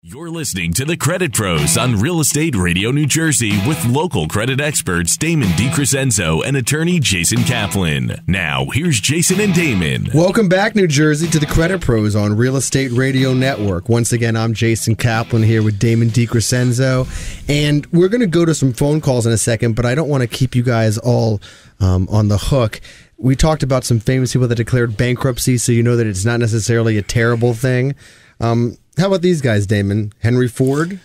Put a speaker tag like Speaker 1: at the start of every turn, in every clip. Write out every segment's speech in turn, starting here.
Speaker 1: You're listening to The Credit Pros on Real Estate Radio New Jersey with local credit experts Damon DiCrescenzo and attorney Jason Kaplan. Now, here's Jason and Damon.
Speaker 2: Welcome back, New Jersey, to The Credit Pros on Real Estate Radio Network. Once again, I'm Jason Kaplan here with Damon DiCrescenzo, and we're going to go to some phone calls in a second, but I don't want to keep you guys all on the hook. We talked about some famous people that declared bankruptcy, so you know that it's not necessarily a terrible thing. How about these guys, Damon? Henry Ford,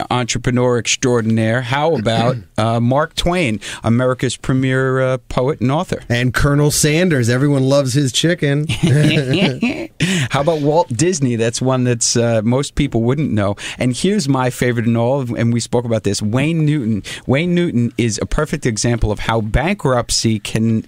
Speaker 2: entrepreneur extraordinaire. How about Mark Twain, America's premier poet and author? And Colonel Sanders. Everyone loves his chicken.
Speaker 3: How about Walt Disney? That's one that's most people wouldn't know. And here's my favorite in all, and we spoke about this, Wayne Newton. Wayne Newton is a perfect example of how bankruptcy can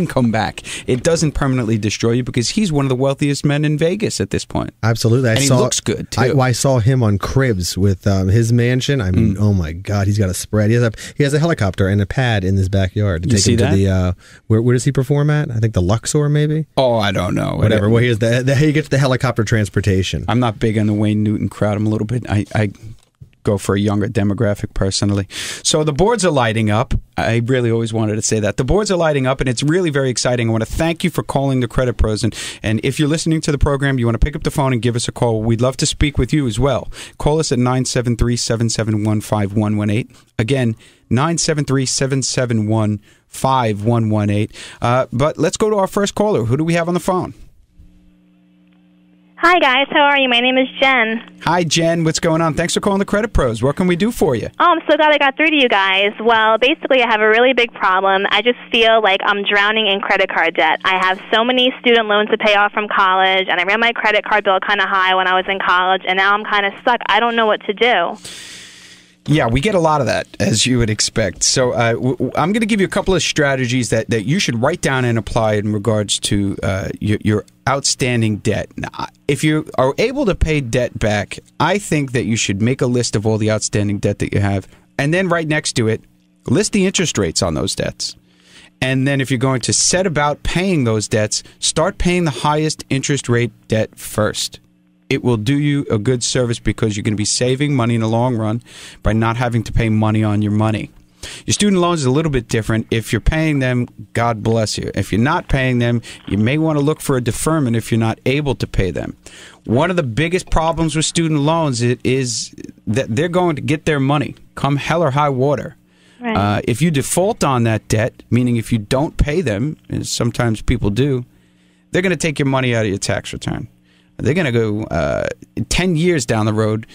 Speaker 3: come back. It doesn't permanently destroy you because he's one of the wealthiest men in Vegas at this point.
Speaker 2: Absolutely.
Speaker 3: He looks good, too.
Speaker 2: I saw him on Cribs with his mansion. I mean, oh my God, he's got a spread. He has a helicopter and a pad in his backyard to take him to the where does he perform at? I think the Luxor, maybe.
Speaker 3: Oh, I don't know.
Speaker 2: Whatever. Well, he gets the helicopter transportation.
Speaker 3: I'm not big on the Wayne Newton crowd. I'm a little bit. I go for a younger demographic personally. So the boards are lighting up. I really always wanted to say that. The boards are lighting up, and it's really very exciting. I want to thank you for calling the Credit Pros. And if you're listening to the program, you want to pick up the phone and give us a call. We'd love to speak with you as well. Call us at 973-771-5118. Again, 973-771-5118. But let's go to our first caller. Who do we have on the phone?
Speaker 4: Hi, guys. How are you? My name is Jen.
Speaker 3: Hi, Jen. What's going on? Thanks for calling the Credit Pros. What can we do for you?
Speaker 4: Oh, I'm so glad I got through to you guys. Well, basically, I have a really big problem. I just feel like I'm drowning in credit card debt. I have so many student loans to pay off from college, and I ran my credit card bill kind of high when I was in college, and now I'm kind of stuck. I don't know what to do.
Speaker 3: Yeah, we get a lot of that, as you would expect. So I'm going to give you a couple of strategies that you should write down and apply in regards to your outstanding debt. Now, if you are able to pay debt back, I think that you should make a list of all the outstanding debt that you have, and then right next to it, list the interest rates on those debts. And then if you're going to set about paying those debts, start paying the highest interest rate debt first. It will do you a good service because you're going to be saving money in the long run by not having to pay money on your money. Your student loans is a little bit different. If you're paying them, God bless you. If you're not paying them, you may want to look for a deferment if you're not able to pay them. One of the biggest problems with student loans is that they're going to get their money, come hell or high water. Right. If you default on that debt, meaning if you don't pay them, as sometimes people do, they're going to take your money out of your tax return. They're going to go 10 years down the road,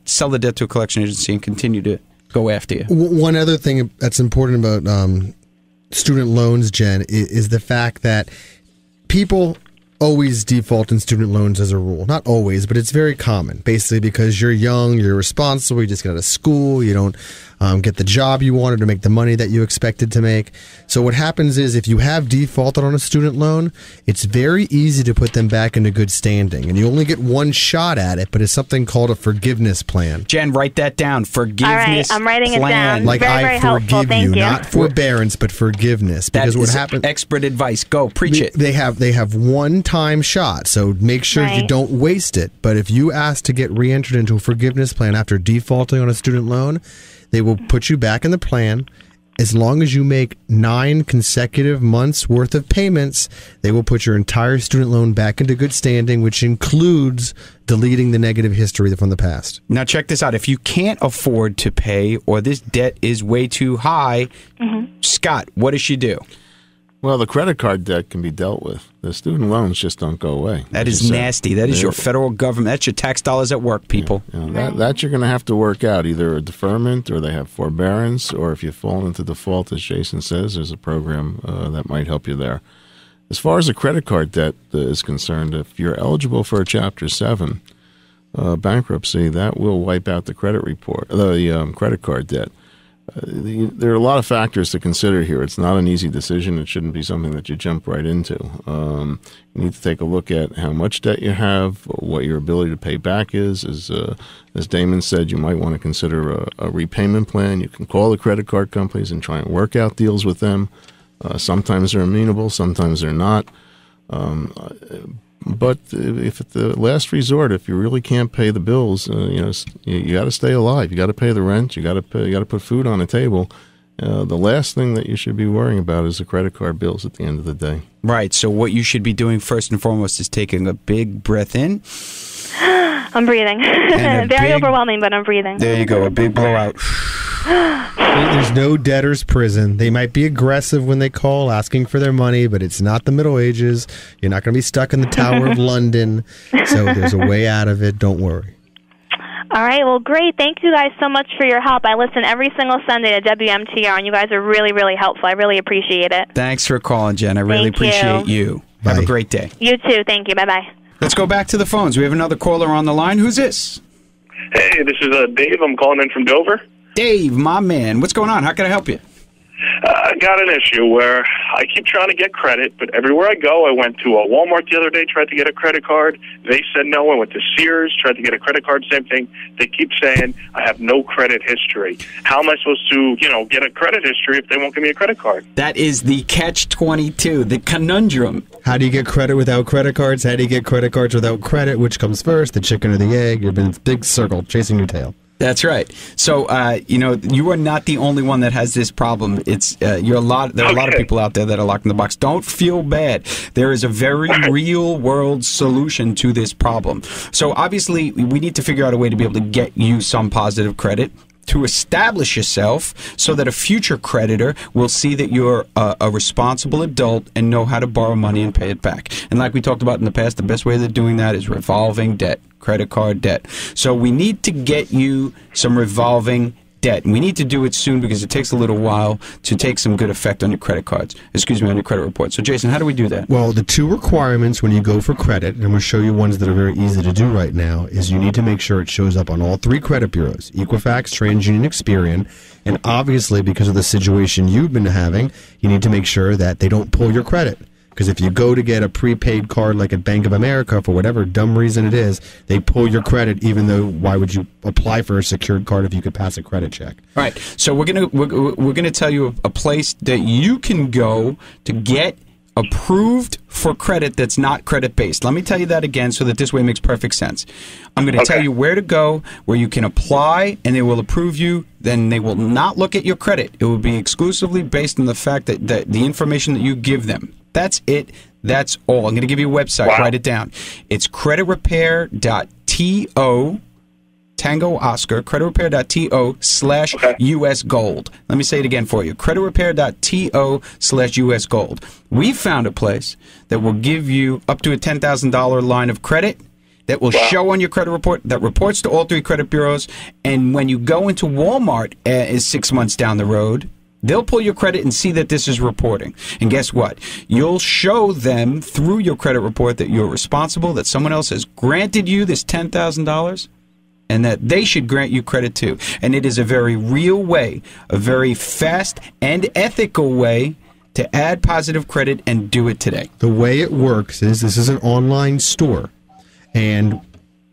Speaker 3: sell the debt to a collection agency, and continue to go after you.
Speaker 2: One other thing that's important about student loans, Jen, is the fact that people always default in student loans as a rule. Not always, but it's very common. Basically because you're young, you're responsible, you just get out of school, you don't get the job you wanted to make the money that you expected to make. So what happens is if you have defaulted on a student loan, it's very easy to put them back into good standing. And you only get one shot at it, but it's something called a forgiveness plan.
Speaker 3: Jen, write that down. Forgiveness plan.
Speaker 4: All right, I'm writing it down.
Speaker 2: Like
Speaker 4: very
Speaker 2: I forgive
Speaker 4: helpful. Thank you.
Speaker 2: Not forbearance, but forgiveness. Because what happens?
Speaker 3: Expert advice. Go, preach it.
Speaker 2: They have one-time shot, so make sure you don't waste it. But if you ask to get re-entered into a forgiveness plan after defaulting on a student loan, they will put you back in the plan. As long as you make 9 consecutive months worth of payments, they will put your entire student loan back into good standing, which includes deleting the negative history from the past.
Speaker 3: Now check this out. If you can't afford to pay or this debt is way too high, Scott, what does she do?
Speaker 5: Well, the credit card debt can be dealt with. The student loans just don't go away.
Speaker 3: That is nasty. That is your federal government. That's your tax dollars at work, people.
Speaker 5: That you're going to have to work out, either a deferment or they have forbearance, or if you fall into default, as Jason says, there's a program that might help you there. As far as the credit card debt is concerned, if you're eligible for a Chapter 7 bankruptcy, that will wipe out the credit report, the credit card debt. There are a lot of factors to consider here. It's not an easy decision. It shouldn't be something that you jump right into. You need to take a look at how much debt you have, what your ability to pay back is. As Damon said, you might want to consider a repayment plan. You can call the credit card companies and try and work out deals with them. Sometimes they're amenable, sometimes they're not. But if at the last resort, if you really can't pay the bills, you got to stay alive. You got to pay the rent. You got to put food on the table. The last thing that you should be worrying about is the credit card bills at the end of the day.
Speaker 3: Right. So what you should be doing first and foremost is taking a big breath in.
Speaker 4: I'm breathing. Very overwhelming, but I'm breathing.
Speaker 3: There you go. A big blowout.
Speaker 2: There's no debtor's prison. They might be aggressive when they call asking for their money, but it's not the Middle Ages. You're not going to be stuck in the Tower of London. So there's a way out of it. Don't worry.
Speaker 4: All right. Well, great. Thank you guys so much for your help. I listen every single Sunday to WMTR, and you guys are really, really helpful. I really appreciate it.
Speaker 3: Thanks for calling, Jen. I really appreciate you.
Speaker 2: Bye.
Speaker 3: Have a great day.
Speaker 4: You too. Thank you. Bye-bye.
Speaker 3: Let's go back to the phones. We have another caller on the line. Who's this?
Speaker 6: Hey, this is Dave. I'm calling in from Dover.
Speaker 3: Dave, my man. What's going on? How can I help you?
Speaker 6: I got an issue where I keep trying to get credit, but everywhere I go, I went to a Walmart the other day, tried to get a credit card. They said no. I went to Sears, tried to get a credit card, same thing. They keep saying I have no credit history. How am I supposed to, get a credit history if they won't give me a credit card?
Speaker 3: That is the catch-22, the conundrum.
Speaker 2: How do you get credit without credit cards? How do you get credit cards without credit? Which comes first, the chicken or the egg? You're in a big circle chasing your tail.
Speaker 3: That's right. So, you are not the only one that has this problem. It's there are a lot of people out there that are locked in the box. Don't feel bad. There is a very real world solution to this problem. So, obviously, we need to figure out a way to be able to get you some positive credit to establish yourself so that a future creditor will see that you're a responsible adult and know how to borrow money and pay it back. And like we talked about in the past, the best way of doing that is revolving debt, credit card debt. So we need to get you some revolving debt. And we need to do it soon because it takes a little while to take some good effect on your credit cards. On your credit report. So, Jason, how do we do that?
Speaker 2: Well, the two requirements when you go for credit, and I'm going to show you ones that are very easy to do right now, is you need to make sure it shows up on all three credit bureaus, Equifax, TransUnion, Experian, and obviously because of the situation you've been having, you need to make sure that they don't pull your credit. Because if you go to get a prepaid card like at Bank of America, for whatever dumb reason it is, they pull your credit, even though why would you apply for a secured card if you could pass a credit check?
Speaker 3: All right. So we're gonna tell you a place that you can go to get approved for credit that's not credit-based. Let me tell you that again so that this way makes perfect sense. I'm going to tell you where to go, where you can apply, and they will approve you. Then they will not look at your credit. It will be exclusively based on the fact that the information that you give them. That's it. That's all. I'm going to give you a website. Wow. Write it down. It's creditrepair.to, Tango Oscar, creditrepair.to/US Gold. Let me say it again for you. Creditrepair.to/US Gold. We found a place that will give you up to a $10,000 line of credit that will show on your credit report, that reports to all three credit bureaus, and when you go into Walmart 6 months down the road, they'll pull your credit and see that this is reporting. And guess what? You'll show them through your credit report that you're responsible, that someone else has granted you this $10,000, and that they should grant you credit too. And it is a very real way, a very fast and ethical way to add positive credit, and do it today.
Speaker 2: The way it works is this is an online store. And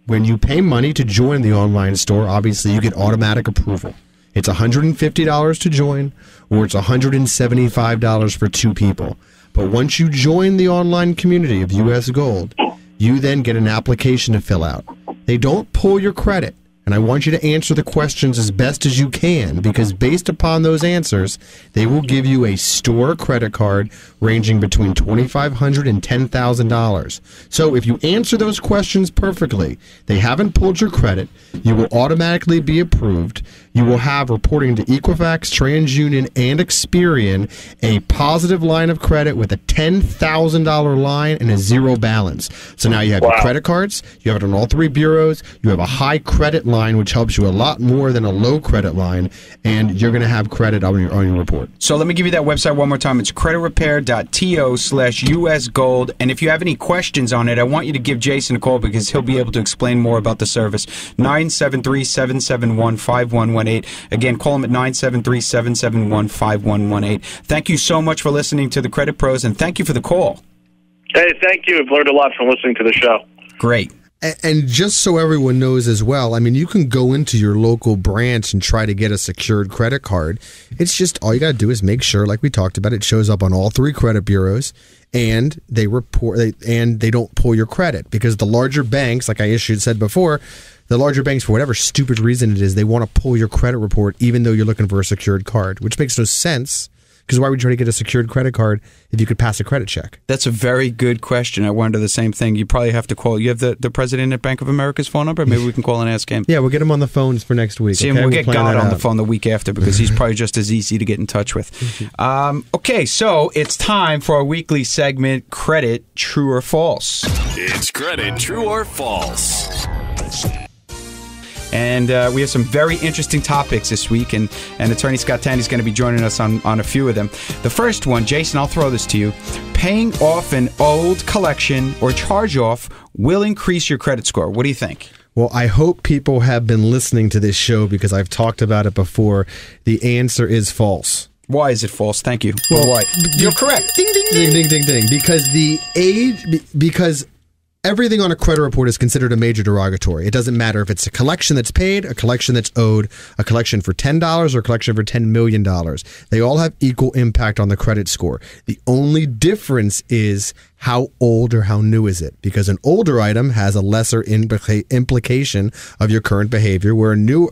Speaker 2: when you pay money to join the online store, obviously you get automatic approval. It's $150 to join, or it's $175 for two people. But once you join the online community of US Gold, you then get an application to fill out. They don't pull your credit, and I want you to answer the questions as best as you can, because based upon those answers, they will give you a store credit card ranging between $2,500 and $10,000. So if you answer those questions perfectly, they haven't pulled your credit, you will automatically be approved. You will have, reporting to Equifax, TransUnion, and Experian, a positive line of credit with a $10,000 line and a zero balance. So now you have your credit cards, you have it on all three bureaus, you have a high credit line, which helps you a lot more than a low credit line, and you're going to have credit on your report.
Speaker 3: So let me give you that website one more time. It's creditrepair.to/US Gold. And if you have any questions on it, I want you to give Jason a call because he'll be able to explain more about the service. 973-771-5118. Again, call him at 973-771-5118. Thank you so much for listening to the Credit Pros, and thank you for the call.
Speaker 6: Hey, thank you. I've learned a lot from listening to the show.
Speaker 3: Great.
Speaker 2: And just so everyone knows as well, I mean, you can go into your local branch and try to get a secured credit card. It's just all you got to do is make sure, like we talked about, it shows up on all 3 credit bureaus, and they don't pull your credit, because the larger banks, like I said before, the larger banks, for whatever stupid reason it is, they want to pull your credit report even though you're looking for a secured card, which makes no sense. Because why would you try to get a secured credit card if you could pass a credit check?
Speaker 3: That's a very good question. I wonder the same thing. You probably have to call. You have the president at Bank of America's phone number? Maybe we can call and ask him.
Speaker 2: Yeah, we'll get him on the phones for next week.
Speaker 3: See,
Speaker 2: okay?
Speaker 3: we'll get God on the
Speaker 2: out.
Speaker 3: phone the week after, because he's probably just as easy to get in touch with. Okay, so it's time for our weekly segment, Credit True or False.
Speaker 1: It's Credit True or False.
Speaker 3: And we have some very interesting topics this week, and Attorney Scott Tandy is going to be joining us on a few of them. The first one, Jason, I'll throw this to you. Paying off an old collection or charge-off will increase your credit score. What do you think?
Speaker 2: Well, I hope people have been listening to this show, because I've talked about it before. The answer is false.
Speaker 3: Why is it false? Thank you.
Speaker 2: Well,
Speaker 3: why? You're correct. Ding, ding, ding.
Speaker 2: Ding, ding, ding, ding. Because everything on a credit report is considered a major derogatory. It doesn't matter if it's a collection that's paid, a collection that's owed, a collection for $10, or a collection for $10 million. They all have equal impact on the credit score. The only difference is how old or how new is it, because an older item has a lesser implication of your current behavior, where a new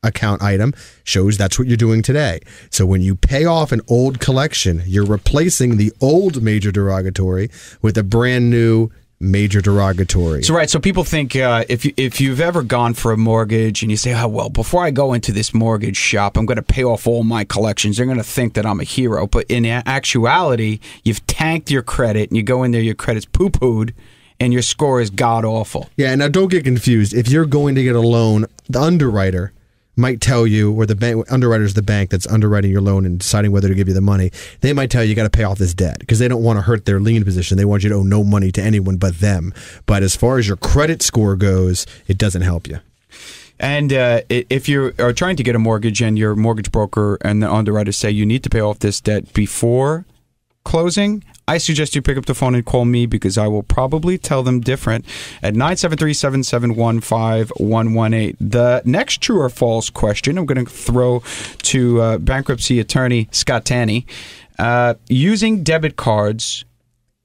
Speaker 2: account item shows that's what you're doing today. So when you pay off an old collection, you're replacing the old major derogatory with a brand new major derogatory.
Speaker 3: So right, so people think if you've ever gone for a mortgage and you say, oh, well, before I go into this mortgage shop, I'm going to pay off all my collections, they're going to think that I'm a hero. But in actuality, you've tanked your credit, and you go in there, your credit's poo-pooed, and your score is god-awful.
Speaker 2: Yeah, and now don't get confused. If you're going to get a loan, the underwriter might tell you, or the bank underwriter is the bank that's underwriting your loan and deciding whether to give you the money. They might tell you got to pay off this debt, because they don't want to hurt their lien position. They want you to owe no money to anyone but them. But as far as your credit score goes, it doesn't help you.
Speaker 3: And if you are trying to get a mortgage and your mortgage broker and the underwriter say you need to pay off this debt before closing, I suggest you pick up the phone and call me, because I will probably tell them different at 973-771-5118. The next true or false question I'm going to throw to bankruptcy attorney Scott Tanny. Using debit cards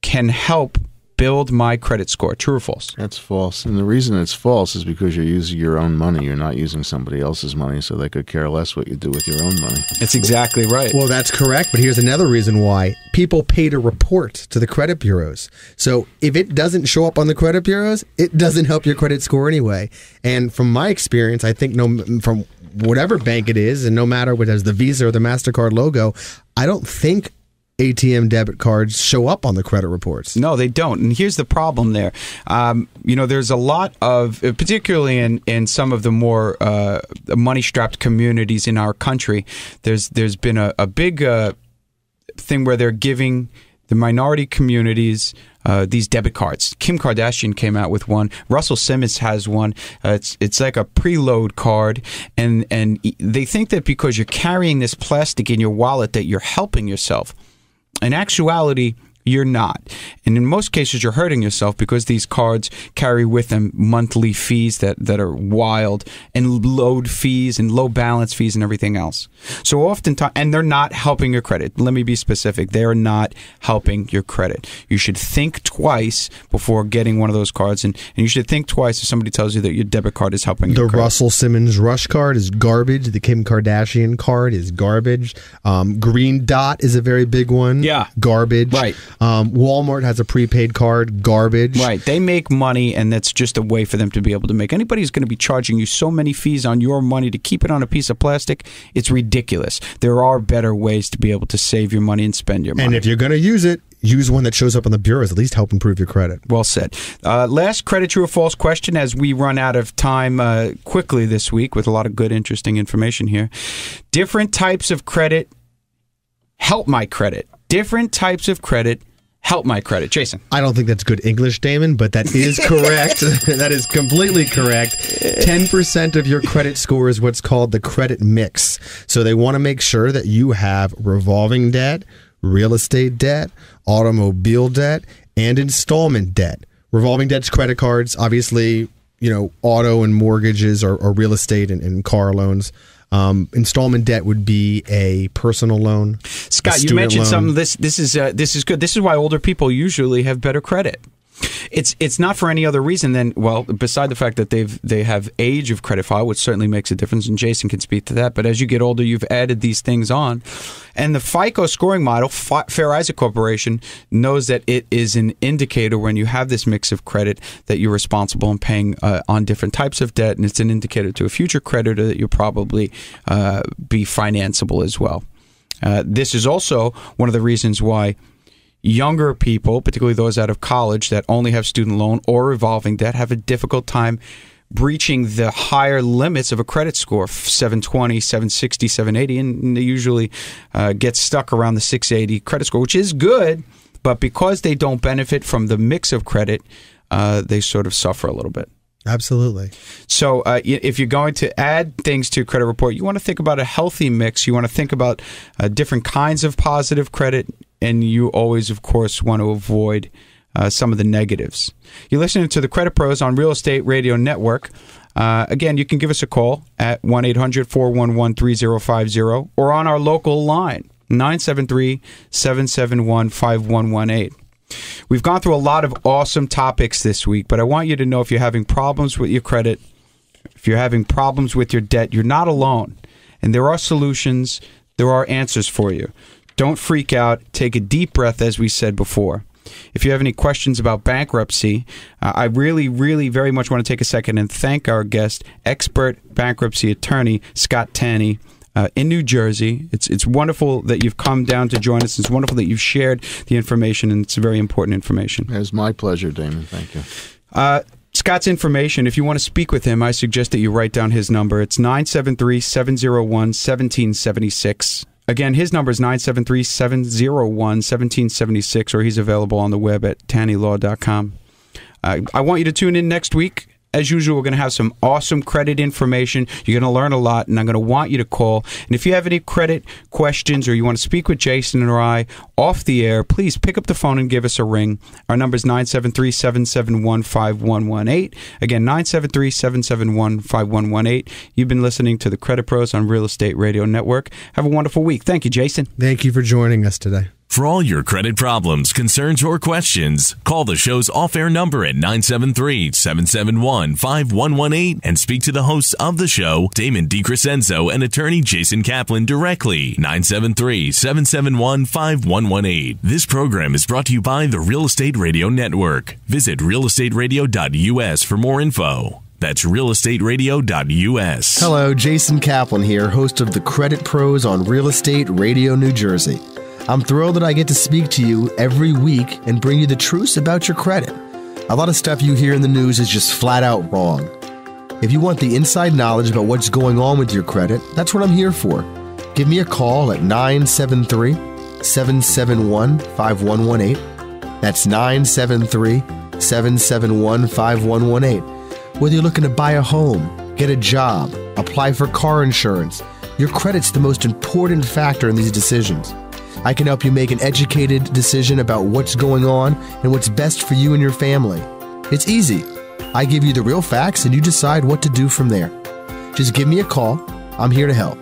Speaker 3: can help build my credit score. True or false?
Speaker 5: That's false. And the reason it's false is because you're using your own money. You're not using somebody else's money, so they could care less what you do with your own money.
Speaker 3: That's exactly right.
Speaker 2: Well, that's correct, but here's another reason why. People pay to report to the credit bureaus. So if it doesn't show up on the credit bureaus, it doesn't help your credit score anyway. And from my experience, I think from whatever bank it is, and no matter what has the Visa or the MasterCard logo, I don't think ATM debit cards show up on the credit reports.
Speaker 3: No, they don't. And here's the problem there. There's a lot of, particularly in some of the more money-strapped communities in our country, there's been a big thing where they're giving the minority communities these debit cards. Kim Kardashian came out with one. Russell Simmons has one. It's like a preload card, and they think that because you're carrying this plastic in your wallet that you're helping yourself. In actuality, you're not. And in most cases, you're hurting yourself, because these cards carry with them monthly fees that are wild, and load fees and low balance fees and everything else. So oftentimes, and they're not helping your credit. Let me be specific. They're not helping your credit. You should think twice before getting one of those cards, and you should think twice if somebody tells you that your debit card is helping your credit.
Speaker 2: The Russell Simmons Rush card is garbage. The Kim Kardashian card is garbage. Green Dot is a very big one.
Speaker 3: Yeah.
Speaker 2: Garbage.
Speaker 3: Right.
Speaker 2: Walmart has a prepaid card. Garbage.
Speaker 3: Right. They make money, and that's just a way for them to be able to make. Anybody who's going to be charging you so many fees on your money to keep it on a piece of plastic, it's ridiculous. There are better ways to be able to save your money and spend your money.
Speaker 2: And if you're going to use it, use one that shows up on the bureaus. At least help improve your credit.
Speaker 3: Well said. Last credit true or false question as we run out of time quickly this week with a lot of good, interesting information here. Different types of credit help my credit. Different types of credit help my credit. Jason.
Speaker 2: I don't think that's good English, Damon, but that is correct. That is completely correct. 10% of your credit score is what's called the credit mix. So they want to make sure that you have revolving debt, real estate debt, automobile debt, and installment debt. Revolving debt's credit cards, obviously, auto and mortgages or real estate and car loans. Installment debt would be a personal loan.
Speaker 3: Scott, you mentioned something. This is good. This is why older people usually have better credit. It's not for any other reason than, well, beside the fact that they have age of credit file, which certainly makes a difference, and Jason can speak to that. But as you get older, you've added these things on. And the FICO scoring model, Fair Isaac Corporation, knows that it is an indicator when you have this mix of credit that you're responsible in paying on different types of debt, and it's an indicator to a future creditor that you'll probably be financeable as well. This is also one of the reasons why younger people, particularly those out of college that only have student loan or revolving debt, have a difficult time breaching the higher limits of a credit score, 720, 760, 780, and they usually get stuck around the 680 credit score, which is good, but because they don't benefit from the mix of credit, they sort of suffer a little bit.
Speaker 2: Absolutely.
Speaker 3: So if you're going to add things to your credit report, you want to think about a healthy mix. You want to think about different kinds of positive credit, and you always, of course, want to avoid some of the negatives. You're listening to the Credit Pros on Real Estate Radio Network. Again, you can give us a call at 1-800-411-3050 or on our local line, 973-771-5118. We've gone through a lot of awesome topics this week, but I want you to know if you're having problems with your credit, if you're having problems with your debt, you're not alone. And there are solutions, there are answers for you. Don't freak out. Take a deep breath, as we said before. If you have any questions about bankruptcy, I really, really very much want to take a second and thank our guest, expert bankruptcy attorney, Scott Tanney, in New Jersey. It's wonderful that you've come down to join us. It's wonderful that you've shared the information, and it's very important information.
Speaker 5: It's my pleasure, Damon. Thank you.
Speaker 3: Scott's information, if you want to speak with him, I suggest that you write down his number. It's 973-701-1776. Again, his number is 973-701-1776, or he's available on the web at tanneylaw.com. I want you to tune in next week. As usual, we're going to have some awesome credit information. You're going to learn a lot, and I'm going to want you to call. And if you have any credit questions or you want to speak with Jason or I off the air, please pick up the phone and give us a ring. Our number is 973-771-5118. Again, 973-771-5118. You've been listening to the Credit Pros on Real Estate Radio Network. Have a wonderful week. Thank you, Jason.
Speaker 2: Thank you for joining us today.
Speaker 1: For all your credit problems, concerns, or questions, call the show's off-air number at 973-771-5118 and speak to the hosts of the show, Damon DiCrescenzo and attorney Jason Kaplan, directly. 973-771-5118. This program is brought to you by the Real Estate Radio Network. Visit realestateradio.us for more info. That's realestateradio.us.
Speaker 7: Hello, Jason Kaplan here, host of the Credit Pros on Real Estate Radio New Jersey. I'm thrilled that I get to speak to you every week and bring you the truth about your credit. A lot of stuff you hear in the news is just flat out wrong. If you want the inside knowledge about what's going on with your credit, that's what I'm here for. Give me a call at 973-771-5118. That's 973-771-5118. Whether you're looking to buy a home, get a job, apply for car insurance, your credit's the most important factor in these decisions. I can help you make an educated decision about what's going on and what's best for you and your family. It's easy. I give you the real facts and you decide what to do from there. Just give me a call. I'm here to help.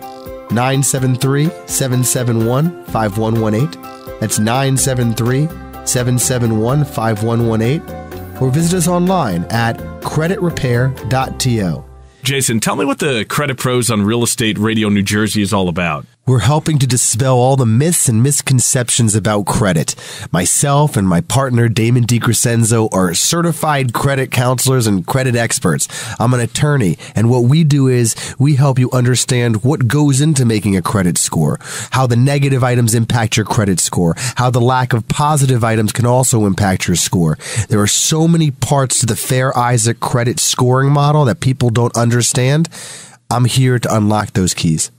Speaker 7: 973-771-5118. That's 973-771-5118. Or visit us online at creditrepair.to.
Speaker 1: Jason, tell me what the Credit Pros on Real Estate Radio New Jersey is all about.
Speaker 7: We're helping to dispel all the myths and misconceptions about credit. Myself and my partner, Damon DiCrescenzo, are certified credit counselors and credit experts. I'm an attorney, and what we do is we help you understand what goes into making a credit score, how the negative items impact your credit score, how the lack of positive items can also impact your score. There are so many parts to the Fair Isaac credit scoring model that people don't understand. I'm here to unlock those keys.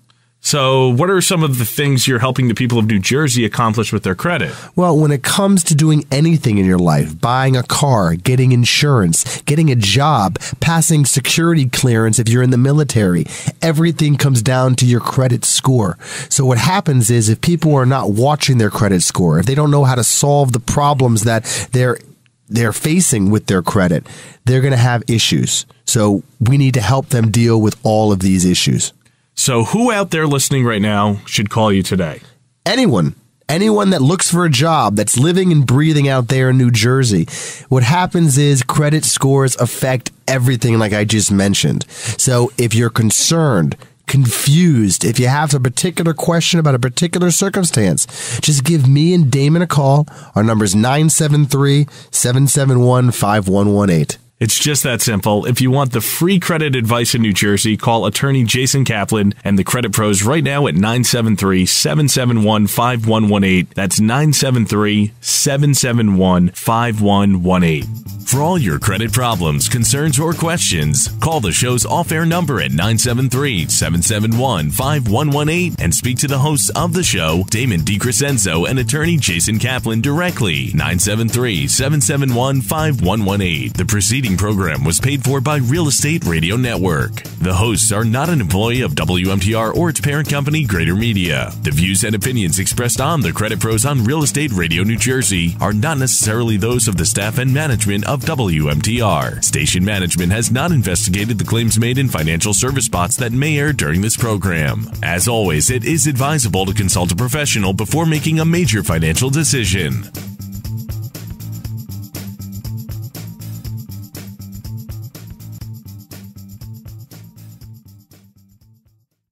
Speaker 1: So what are some of the things you're helping the people of New Jersey accomplish with their credit?
Speaker 7: Well, when it comes to doing anything in your life, buying a car, getting insurance, getting a job, passing security clearance if you're in the military, everything comes down to your credit score. So what happens is if people are not watching their credit score, if they don't know how to solve the problems that they're they're facing with their credit, they're going to have issues. So we need to help them deal with all of these issues.
Speaker 1: So who out there listening right now should call you today?
Speaker 7: Anyone that looks for a job, that's living and breathing out there in New Jersey. What happens is credit scores affect everything like I just mentioned. So if you're concerned, confused, if you have a particular question about a particular circumstance, just give me and Damon a call. Our number is 973-771-5118.
Speaker 1: It's just that simple. If you want the free credit advice in New Jersey, call attorney Jason Kaplan and the Credit Pros right now at 973-771-5118. That's 973-771-5118. For all your credit problems, concerns, or questions, call the show's off-air number at 973-771-5118 and speak to the hosts of the show, Damon DiCrescenzo and attorney Jason Kaplan directly. 973-771-5118. The preceding program was paid for by Real Estate Radio Network. The hosts are not an employee of WMTR or its parent company, Greater Media. The views and opinions expressed on the Credit Pros on Real Estate Radio New Jersey are not necessarily those of the staff and management of WMTR. Station management has not investigated the claims made in financial service spots that may air during this program. As always, it is advisable to consult a professional before making a major financial decision.